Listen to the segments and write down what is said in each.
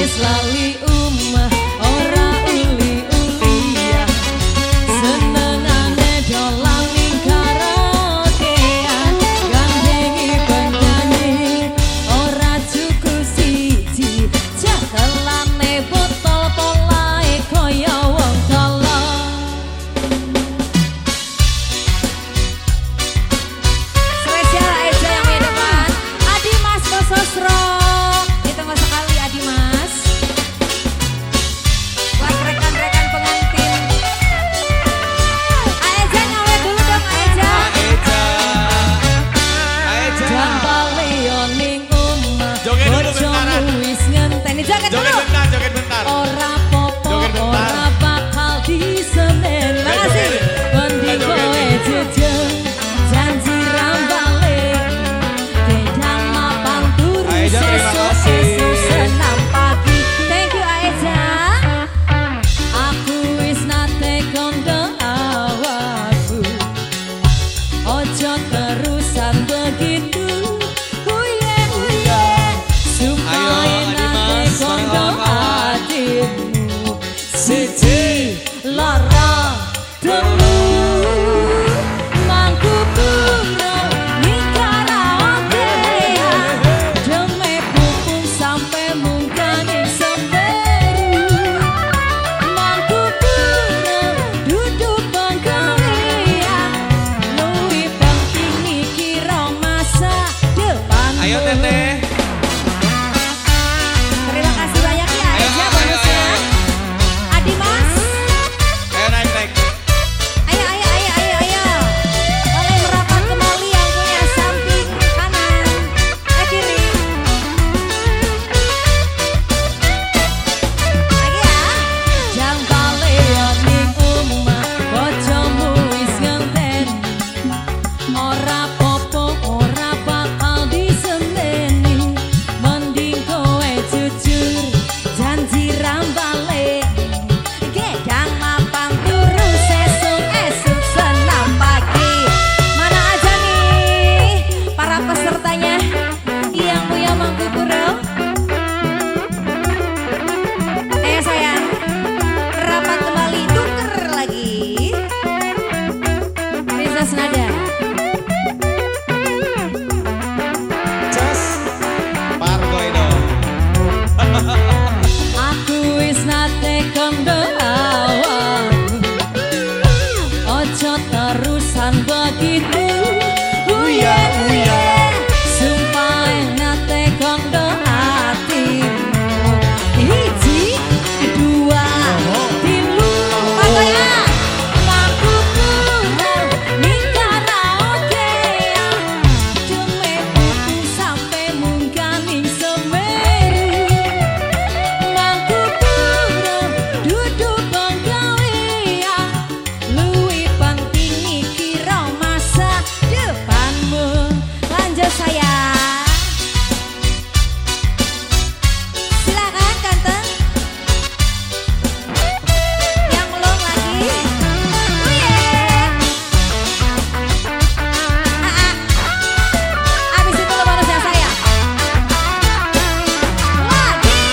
wis lali umah ora uli-ulian senengane dolan ning karaokean gandengi penyanyi ora cukup siji jakelane botol polahe kaya wong tolong spesial aja yang di depan Adi Mas Bososro ditunggu sekali Adi Mas buat rekan-rekan pengantin Aeja ngawet dulu dong Aeja jambale ning omah Joget dulu bentaran. bojomu wis ngenteni joget dulu Joget bentar. ora popo Joget bentar. ora bakal disenen makasih endi kowe jejeng janji rambale gedang mapan turu Aeja, terima kasih. sesuk senam pagi thank you Aeja aku wis nate kondo awakku ojo terusan begitu uye uye supaya Ayo, Adi nate Mas, kondo bareng kawan-kawan. hatimu siji lara telu mangku pura ning karaoke deme pupung sampai mungkane semberu mangku pura duduk bangkalia luwih penting mikir masa depan Ayo Teteh. terima kasih banyak ya Ayo, Aeja ayo, bonusnya ayo. Adi Mas Ayo naik. ayo boleh merapat kembali yang punya samping kanan kiri lagi ya jang balean ning omah bojomu wis ngenten ora popo ora bakal diseneni mending kowe jujur janji rambale gedang mapan turu sesuk senam pagi mana aja nih para pesertanya yang punya mangku pura sayang rapat kembali tuker lagi Princess Nada Cas. Pargo itu. aku wis nate kondo awakku ojo terusan begitu uye uye sumpah nate kondo hatimu hiji dua tilu pokoknya ngaku pura ning karaokean deme putu sampai mungkaning semeru mangku pura duduk bangkalia luwih penting mikir masa depanmu lanjut sayang silakan Kanten yang belum lagi uye abis itu lo bonusnya sayang lagi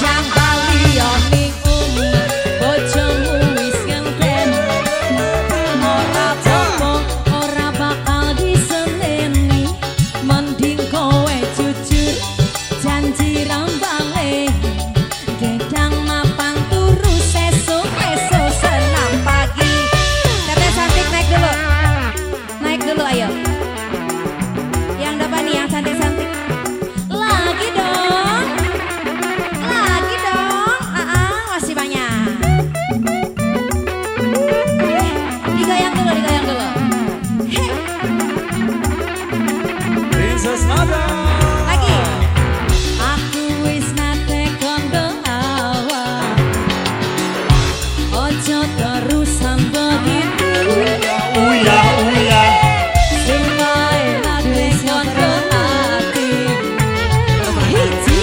jam balian ning omah bojomu wis ngenten ora popo ora bakal diseneni mending kowe jujur janji rambale gedang mapan turu sesuk senam pagi Teteh cantik naik dulu ayo yang depan nih yang cantik-cantik lagi dong masih banyak digoyang dulu hei Princess Nada. lagi aku wis nate kondo awak ojo terusan begitu Uya. supaya nate kondo hatimu hiji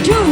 dua